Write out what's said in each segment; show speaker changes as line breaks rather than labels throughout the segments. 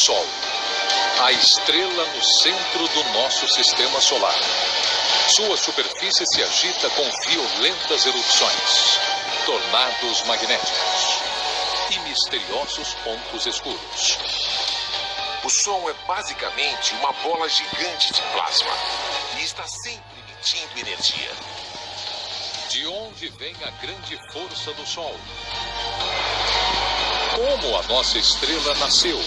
Sol, a estrela no centro do nosso sistema solar. Sua superfície se agita com violentas erupções, tornados magnéticos e misteriosos pontos escuros.
O Sol é basicamente uma bola gigante de plasma e está sempre emitindo energia.
De onde vem a grande força do Sol? Como a nossa estrela nasceu?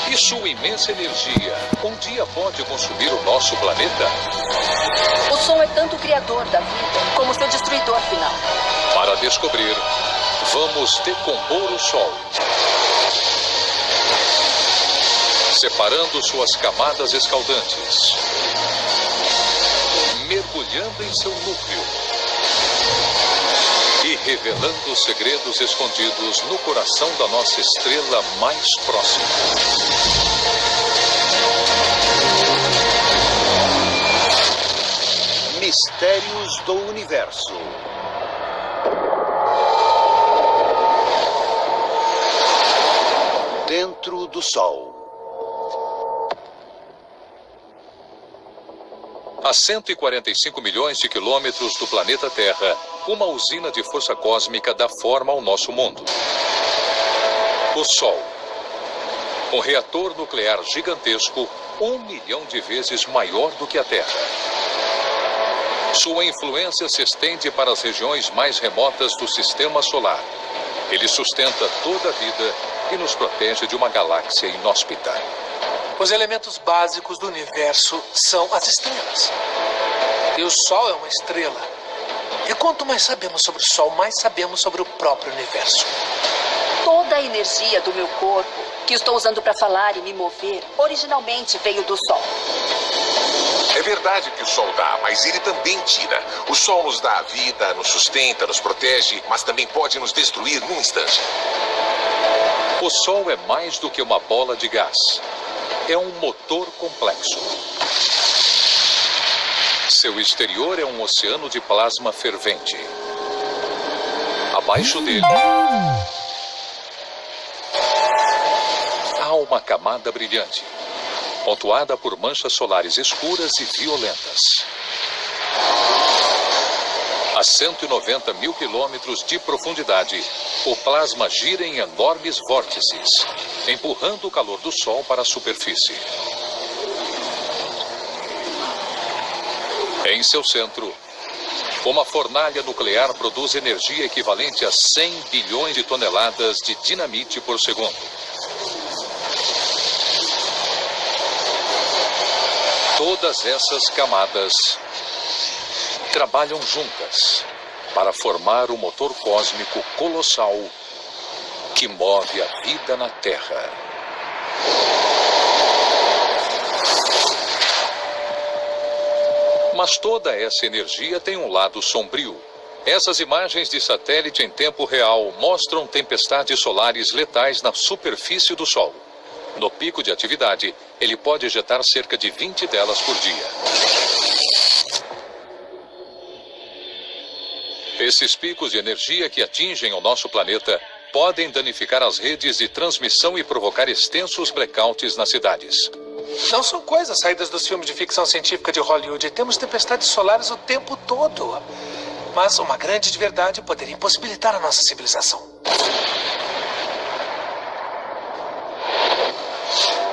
E sua imensa energia um dia pode consumir o nosso planeta?
O Sol é tanto o criador da vida como seu destruidor final.
Para descobrir, vamos decompor o Sol, separando suas camadas escaldantes, mergulhando em seu núcleo e revelando os segredos escondidos no coração da nossa estrela mais próxima.
Mistérios do Universo. Dentro do Sol.
A 145 milhões de quilômetros do planeta Terra, uma usina de força cósmica dá forma ao nosso mundo. O Sol. Um reator nuclear gigantesco, 1 milhão de vezes maior do que a Terra. Sua influência se estende para as regiões mais remotas do sistema solar. Ele sustenta toda a vida e nos protege de uma galáxia inóspita.
Os elementos básicos do universo são as estrelas. E o Sol é uma estrela. E quanto mais sabemos sobre o Sol, mais sabemos sobre o próprio universo.
Toda a energia do meu corpo, que estou usando para falar e me mover, originalmente veio do Sol.
É verdade que o Sol dá, mas ele também tira. O Sol nos dá a vida, nos sustenta, nos protege, mas também pode nos destruir num instante.
O Sol é mais do que uma bola de gás. É um motor complexo. Seu exterior é um oceano de plasma fervente. Abaixo dele há uma camada brilhante, pontuada por manchas solares escuras e violentas. A 190 mil quilômetros de profundidade, o plasma gira em enormes vórtices, empurrando o calor do Sol para a superfície. Em seu centro, uma fornalha nuclear produz energia equivalente a 100 bilhões de toneladas de dinamite por segundo. Todas essas camadas trabalham juntas para formar um motor cósmico colossal que move a vida na Terra. Mas toda essa energia tem um lado sombrio. Essas imagens de satélite em tempo real mostram tempestades solares letais na superfície do Sol. No pico de atividade, ele pode ejetar cerca de 20 delas por dia. Esses picos de energia que atingem o nosso planeta podem danificar as redes de transmissão e provocar extensos blackouts nas cidades.
Não são coisas saídas dos filmes de ficção científica de Hollywood. Temos tempestades solares o tempo todo. Mas uma grande de verdade poderia impossibilitar a nossa civilização.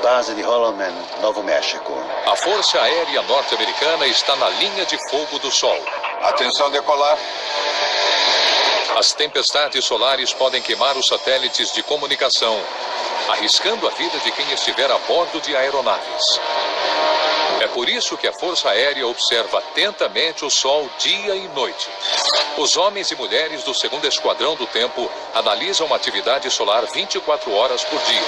Base de Holloman, Novo México.
A Força Aérea Norte-Americana está na linha de fogo do Sol.
Atenção, decolar.
As tempestades solares podem queimar os satélites de comunicação, arriscando a vida de quem estiver a bordo de aeronaves. É por isso que a Força Aérea observa atentamente o Sol dia e noite. Os homens e mulheres do 2º Esquadrão do Tempo analisam a atividade solar 24 horas por dia.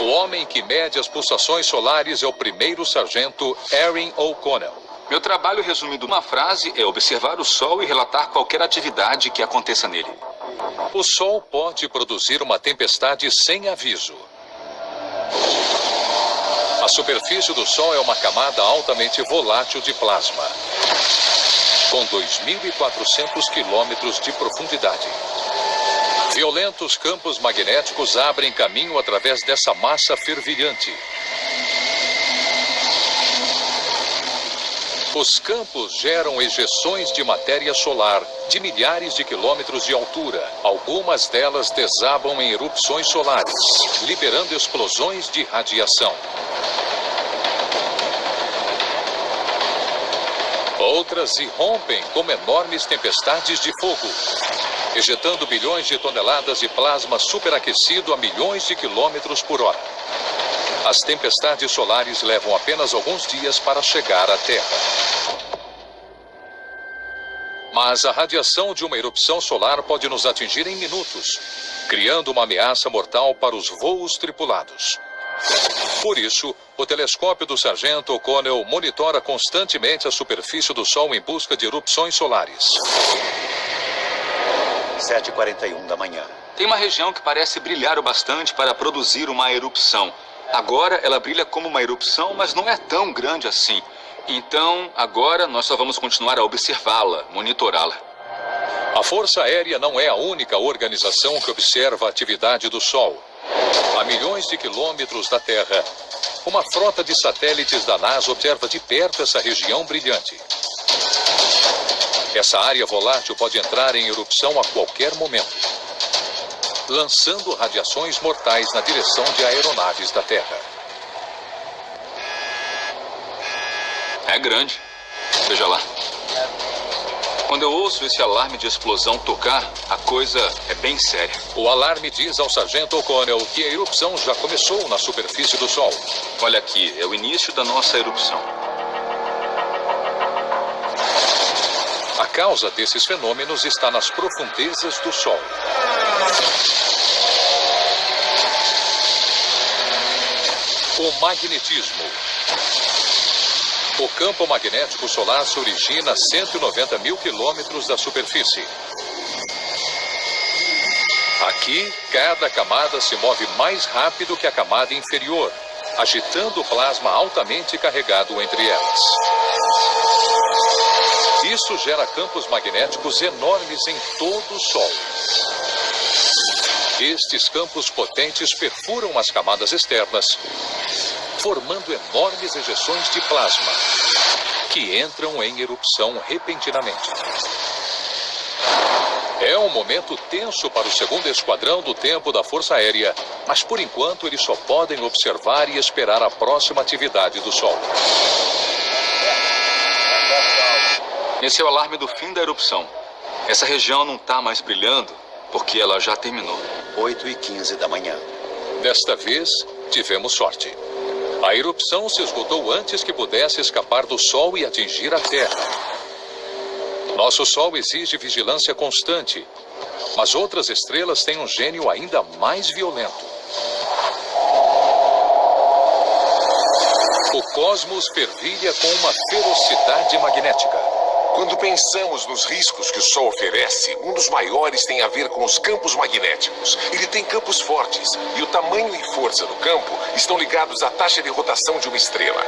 O homem que mede as pulsações solares é o 1º Sargento Erin O'Connell.
Meu trabalho, resumindo uma frase, é observar o Sol e relatar qualquer atividade que aconteça nele.
O Sol pode produzir uma tempestade sem aviso. A superfície do Sol é uma camada altamente volátil de plasma, com 2.400 quilômetros de profundidade. Violentos campos magnéticos abrem caminho através dessa massa fervilhante. Os campos geram ejeções de matéria solar de milhares de quilômetros de altura. Algumas delas desabam em erupções solares, liberando explosões de radiação. Outras irrompem como enormes tempestades de fogo, ejetando bilhões de toneladas de plasma superaquecido a milhões de quilômetros por hora. As tempestades solares levam apenas alguns dias para chegar à Terra. Mas a radiação de uma erupção solar pode nos atingir em minutos, criando uma ameaça mortal para os voos tripulados. Por isso, o telescópio do Sargento O'Connell monitora constantemente a superfície do Sol em busca de erupções solares.
7h41 da manhã.
Tem uma região que parece brilhar o bastante para produzir uma erupção. Agora ela brilha como uma erupção, mas não é tão grande assim. Então, agora nós só vamos continuar a observá-la, monitorá-la.
A Força Aérea não é a única organização que observa a atividade do Sol. A milhões de quilômetros da Terra, uma frota de satélites da NASA observa de perto essa região brilhante. Essa área volátil pode entrar em erupção a qualquer momento, lançando radiações mortais na direção de aeronaves da Terra.
É grande. Veja lá. Quando eu ouço esse alarme de explosão tocar, a coisa é bem séria.
O alarme diz ao Sargento O'Connell que a erupção já começou na superfície do Sol.
Olha aqui, é o início da nossa erupção.
A causa desses fenômenos está nas profundezas do Sol. O magnetismo. O campo magnético solar se origina a 190 mil quilômetros da superfície. Aqui, cada camada se move mais rápido que a camada inferior, agitando o plasma altamente carregado entre elas. Isso gera campos magnéticos enormes em todo o Sol. Estes campos potentes perfuram as camadas externas, formando enormes ejeções de plasma, que entram em erupção repentinamente. É um momento tenso para o 2º Esquadrão do Tempo da Força Aérea, mas por enquanto eles só podem observar e esperar a próxima atividade do Sol.
Esse é o alarme do fim da erupção. Essa região não está mais brilhando porque ela já terminou.
8h15 da manhã.
Desta vez, tivemos sorte. A erupção se esgotou antes que pudesse escapar do Sol e atingir a Terra. Nosso Sol exige vigilância constante, mas outras estrelas têm um gênio ainda mais violento. O cosmos fervilha com uma ferocidade magnética.
Quando pensamos nos riscos que o Sol oferece, um dos maiores tem a ver com os campos magnéticos. Ele tem campos fortes, e o tamanho e força do campo estão ligados à taxa de rotação de uma estrela.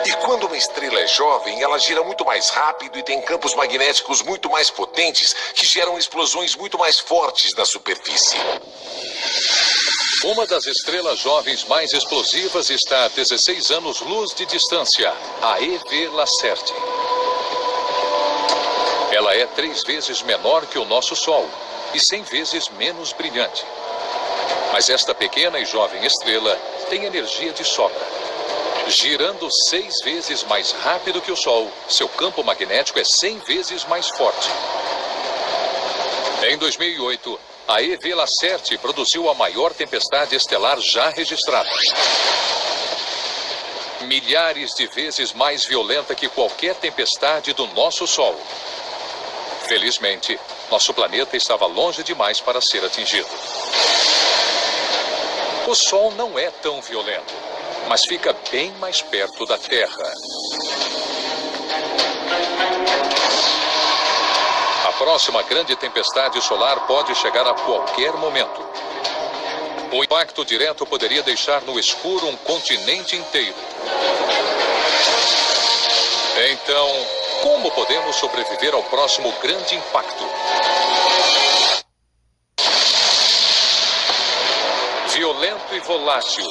E quando uma estrela é jovem, ela gira muito mais rápido e tem campos magnéticos muito mais potentes que geram explosões muito mais fortes na superfície.
Uma das estrelas jovens mais explosivas está a 16 anos-luz de distância, a EV Lacerti. Ela é 3 vezes menor que o nosso Sol e 100 vezes menos brilhante. Mas esta pequena e jovem estrela tem energia de sobra. Girando 6 vezes mais rápido que o Sol, seu campo magnético é 100 vezes mais forte. Em 2008, a EV Lacerti produziu a maior tempestade estelar já registrada. Milhares de vezes mais violenta que qualquer tempestade do nosso Sol. Felizmente, nosso planeta estava longe demais para ser atingido. O Sol não é tão violento, mas fica bem mais perto da Terra. A próxima grande tempestade solar pode chegar a qualquer momento. O impacto direto poderia deixar no escuro um continente inteiro. Então, como podemos sobreviver ao próximo grande impacto? e volátil.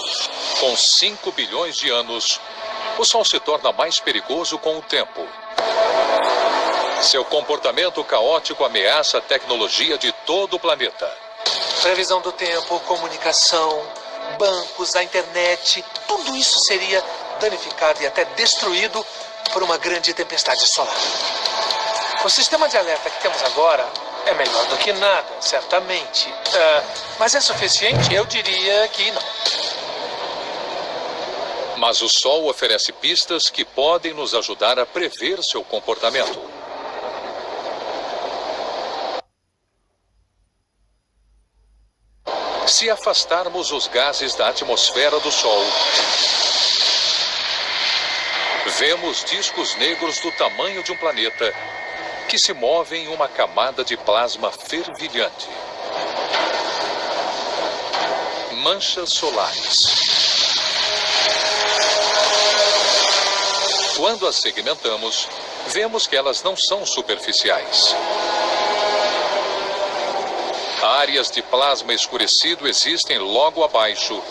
Com 5 bilhões de anos, o Sol se torna mais perigoso com o tempo. Seu comportamento caótico ameaça a tecnologia de todo o planeta.
Previsão do tempo, comunicação, bancos, a internet, tudo isso seria danificado e até destruído por uma grande tempestade solar. O sistema de alerta que temos agora é melhor do que nada, certamente. Mas é suficiente? Eu diria que não.
Mas o Sol oferece pistas que podem nos ajudar a prever seu comportamento. Se afastarmos os gases da atmosfera do Sol, vemos discos negros do tamanho de um planeta que se movem em uma camada de plasma fervilhante. Manchas solares. Quando as segmentamos, vemos que elas não são superficiais. Áreas de plasma escurecido existem logo abaixo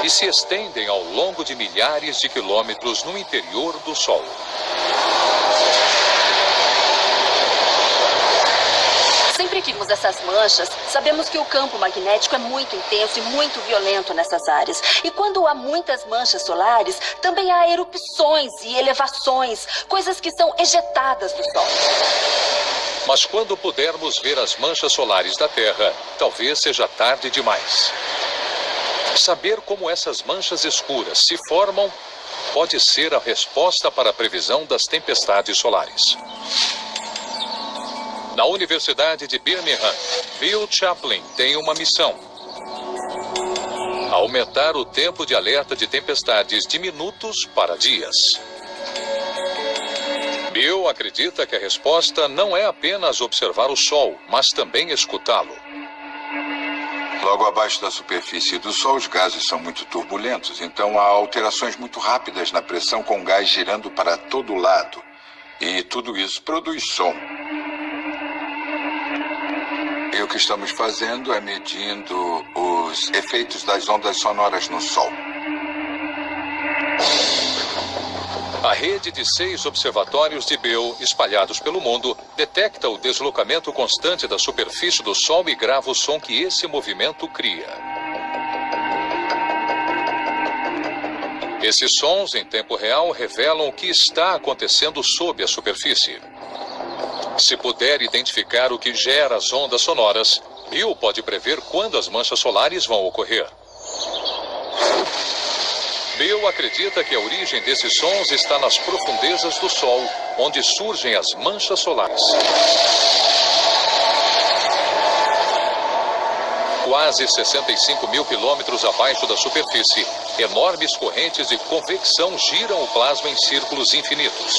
e se estendem ao longo de milhares de quilômetros no interior do Sol.
Sempre que vimos essas manchas, sabemos que o campo magnético é muito intenso e muito violento nessas áreas. E quando há muitas manchas solares, também há erupções e elevações, coisas que são ejetadas do Sol.
Mas quando pudermos ver as manchas solares da Terra, talvez seja tarde demais. Saber como essas manchas escuras se formam pode ser a resposta para a previsão das tempestades solares. Na Universidade de Birmingham, Bill Chaplin tem uma missão: aumentar o tempo de alerta de tempestades de minutos para dias. Bill acredita que a resposta não é apenas observar o Sol, mas também escutá-lo.
Logo abaixo da superfície do Sol, os gases são muito turbulentos, então há alterações muito rápidas na pressão com gás girando para todo lado. E tudo isso produz som. E o que estamos fazendo é medindo os efeitos das ondas sonoras no Sol.
A rede de 6 observatórios de Bill, espalhados pelo mundo, detecta o deslocamento constante da superfície do Sol e grava o som que esse movimento cria. Esses sons, em tempo real, revelam o que está acontecendo sob a superfície. Se puder identificar o que gera as ondas sonoras, Bill pode prever quando as manchas solares vão ocorrer. Bill acredita que a origem desses sons está nas profundezas do Sol, onde surgem as manchas solares. Quase 65 mil quilômetros abaixo da superfície, enormes correntes de convecção giram o plasma em círculos infinitos.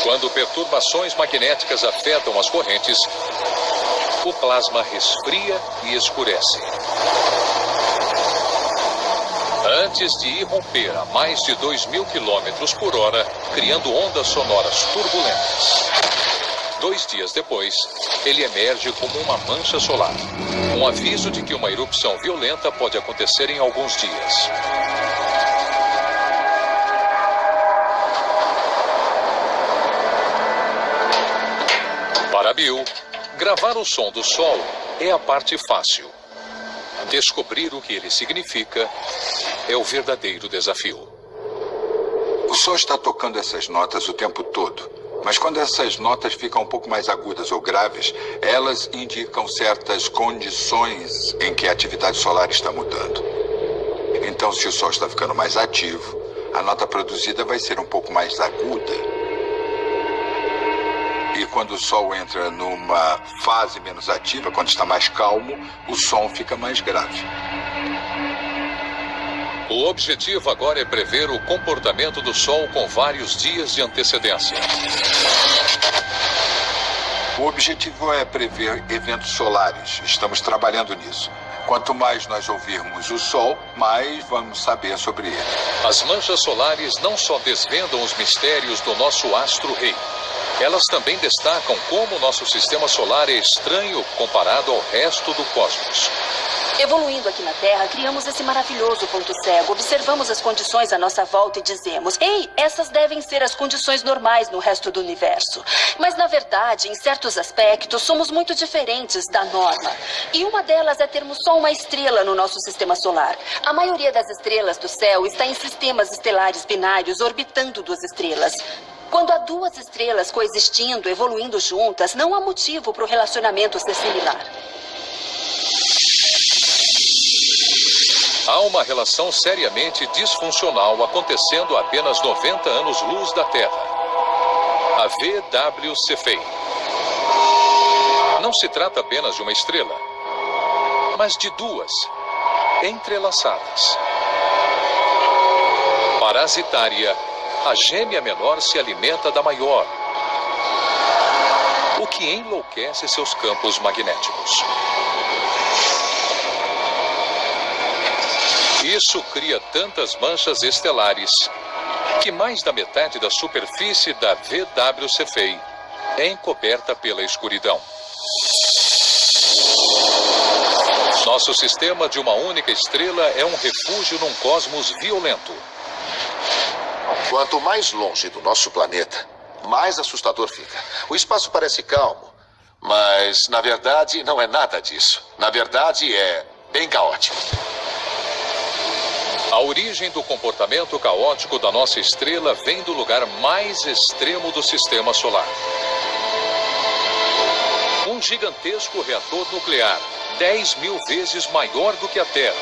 Quando perturbações magnéticas afetam as correntes, o plasma resfria e escurece. Antes de irromper a mais de 2.000 km por hora, criando ondas sonoras turbulentas. 2 dias depois, ele emerge como uma mancha solar. Um aviso de que uma erupção violenta pode acontecer em alguns dias. Para Bill, gravar o som do Sol é a parte fácil. Descobrir o que ele significa é o verdadeiro desafio.
O Sol está tocando essas notas o tempo todo, mas quando essas notas ficam um pouco mais agudas ou graves, elas indicam certas condições em que a atividade solar está mudando. Então, se o Sol está ficando mais ativo, a nota produzida vai ser um pouco mais aguda. E quando o Sol entra numa fase menos ativa, quando está mais calmo, o som fica mais grave.
O objetivo agora é prever o comportamento do Sol com vários dias de antecedência.
O objetivo é prever eventos solares. Estamos trabalhando nisso. Quanto mais nós ouvirmos o Sol, mais vamos saber sobre ele.
As manchas solares não só desvendam os mistérios do nosso astro-rei, Elas também destacam como nosso sistema solar é estranho comparado ao resto do cosmos.
Evoluindo aqui na Terra, criamos esse maravilhoso ponto cego. Observamos as condições à nossa volta e dizemos: ei, essas devem ser as condições normais no resto do universo. Mas, na verdade, em certos aspectos, somos muito diferentes da norma. E uma delas é termos só uma estrela no nosso sistema solar. A maioria das estrelas do céu está em sistemas estelares binários orbitando duas estrelas. Quando há duas estrelas coexistindo, evoluindo juntas, não há motivo para o relacionamento ser similar.
Há uma relação seriamente disfuncional acontecendo a apenas 90 anos-luz da Terra. A VW Cephei. Não se trata apenas de uma estrela, mas de duas, entrelaçadas. Parasitária, a gêmea menor se alimenta da maior, o que enlouquece seus campos magnéticos. Isso cria tantas manchas estelares que mais da metade da superfície da VW Cephei é encoberta pela escuridão. Nosso sistema de uma única estrela é um refúgio num cosmos violento.
Quanto mais longe do nosso planeta, mais assustador fica. O espaço parece calmo, mas na verdade não é nada disso. Na verdade é bem caótico.
A origem do comportamento caótico da nossa estrela vem do lugar mais extremo do sistema solar. Um gigantesco reator nuclear, 10.000 vezes maior do que a Terra.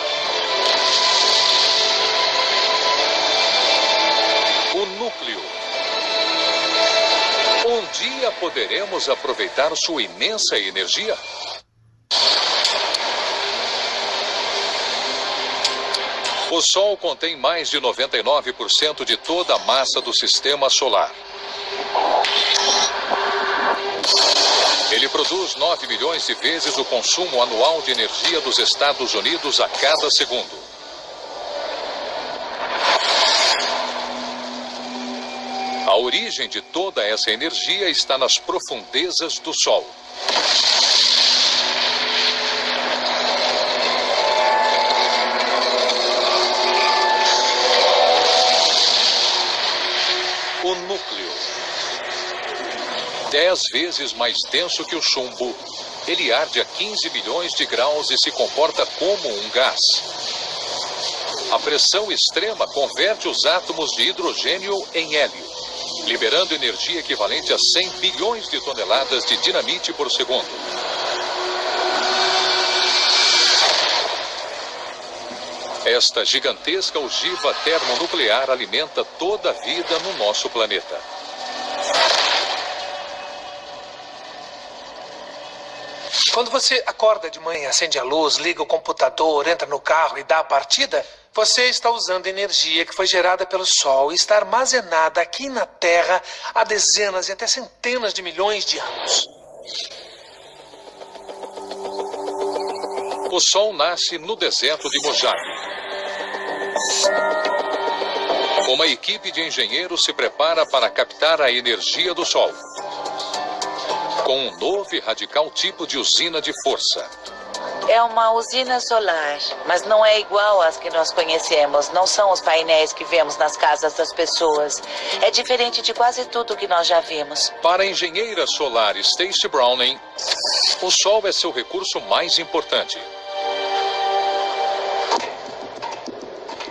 O núcleo. Um dia poderemos aproveitar sua imensa energia? O Sol contém mais de 99% de toda a massa do sistema solar. Ele produz 9 milhões de vezes o consumo anual de energia dos Estados Unidos a cada segundo. A origem de toda essa energia está nas profundezas do Sol. O núcleo. 10 vezes mais denso que o chumbo. Ele arde a 15 milhões de graus e se comporta como um gás. A pressão extrema converte os átomos de hidrogênio em hélio, liberando energia equivalente a 100 bilhões de toneladas de dinamite por segundo. Esta gigantesca ogiva termonuclear alimenta toda a vida no nosso planeta.
Quando você acorda de manhã, acende a luz, liga o computador, entra no carro e dá a partida, você está usando energia que foi gerada pelo Sol e está armazenada aqui na Terra há dezenas e até centenas de milhões de anos.
O Sol nasce no deserto de Mojave. Uma equipe de engenheiros se prepara para captar a energia do Sol, com um novo e radical tipo de usina de força.
É uma usina solar, mas não é igual às que nós conhecemos. Não são os painéis que vemos nas casas das pessoas. É diferente de quase tudo que nós já vimos.
Para a engenheira solar Stacy Browning, o Sol é seu recurso mais importante.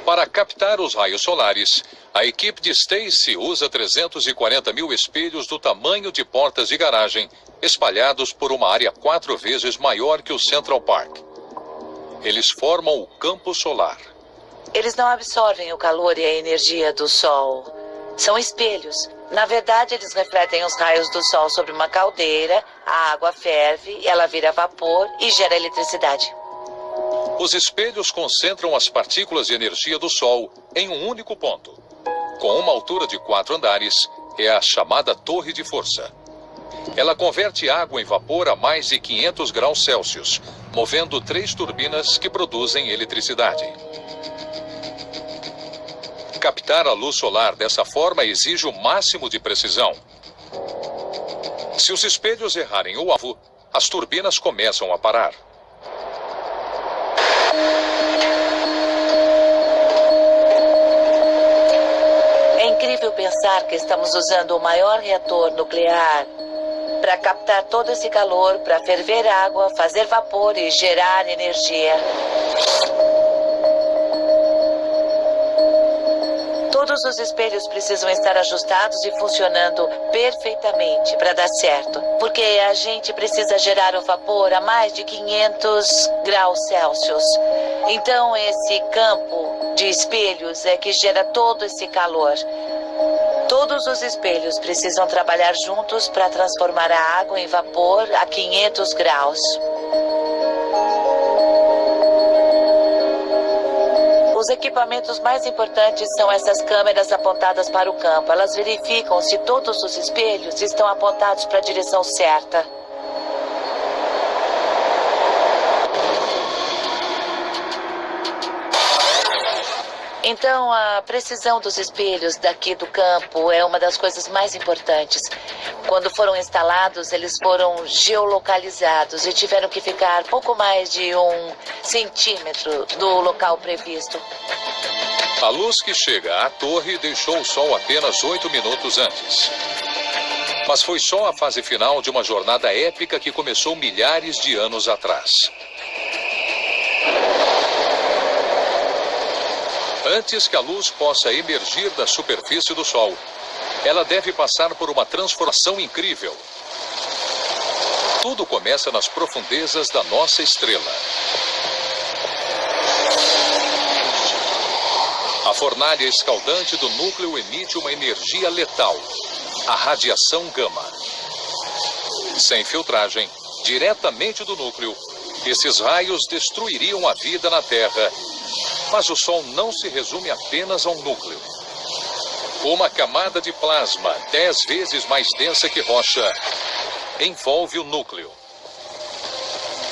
Para captar os raios solares, a equipe de Stacy usa 340 mil espelhos do tamanho de portas de garagem, espalhados por uma área 4 vezes maior que o Central Park. Eles formam o campo solar.
Eles não absorvem o calor e a energia do Sol. São espelhos. Na verdade, eles refletem os raios do Sol sobre uma caldeira, a água ferve, ela vira vapor e gera eletricidade.
Os espelhos concentram as partículas de energia do Sol em um único ponto. Com uma altura de 4 andares, é a chamada torre de força. Ela converte água em vapor a mais de 500 graus Celsius, movendo 3 turbinas que produzem eletricidade. Captar a luz solar dessa forma exige o máximo de precisão. Se os espelhos errarem o alvo, as turbinas começam a parar.
É incrível pensar que estamos usando o maior reator nuclear para captar todo esse calor, para ferver água, fazer vapor e gerar energia. Todos os espelhos precisam estar ajustados e funcionando perfeitamente para dar certo, porque a gente precisa gerar o vapor a mais de 500 graus Celsius. Então, esse campo de espelhos é que gera todo esse calor. Todos os espelhos precisam trabalhar juntos para transformar a água em vapor a 500 graus. Os equipamentos mais importantes são essas câmeras apontadas para o campo. Elas verificam se todos os espelhos estão apontados para a direção certa. Então, a precisão dos espelhos daqui do campo é uma das coisas mais importantes. Quando foram instalados, eles foram geolocalizados e tiveram que ficar pouco mais de 1 centímetro do local previsto.
A luz que chega à torre deixou o Sol apenas 8 minutos antes. Mas foi só a fase final de uma jornada épica que começou milhares de anos atrás. Antes que a luz possa emergir da superfície do Sol, ela deve passar por uma transformação incrível. Tudo começa nas profundezas da nossa estrela. A fornalha escaldante do núcleo emite uma energia letal, a radiação gama. Sem filtragem, diretamente do núcleo, esses raios destruiriam a vida na Terra. Mas o Sol não se resume apenas a um núcleo. Uma camada de plasma 10 vezes mais densa que rocha envolve o núcleo.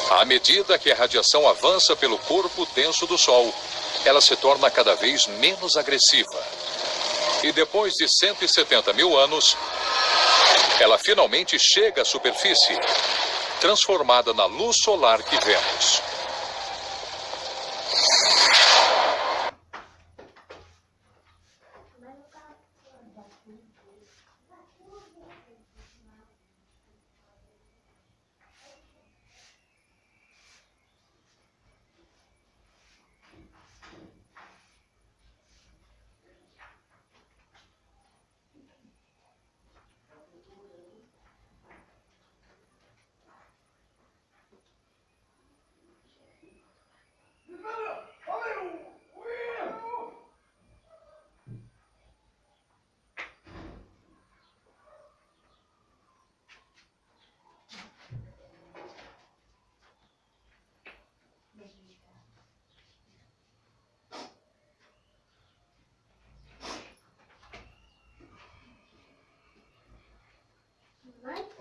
À medida que a radiação avança pelo corpo denso do Sol, ela se torna cada vez menos agressiva. E depois de 170 mil anos, ela finalmente chega à superfície, transformada na luz solar que vemos.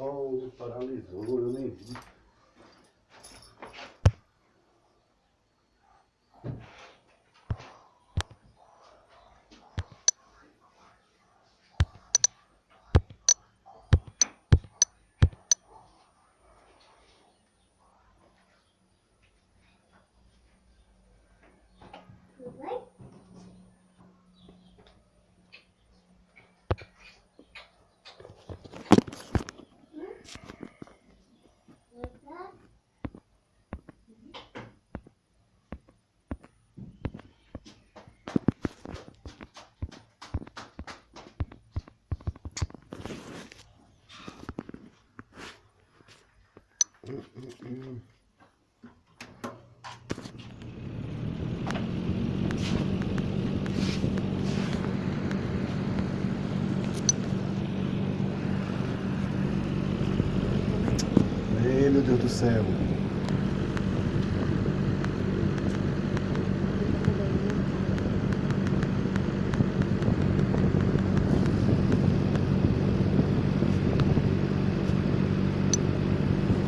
Oh, paralisou, eu nem vi. Meu Deus do céu.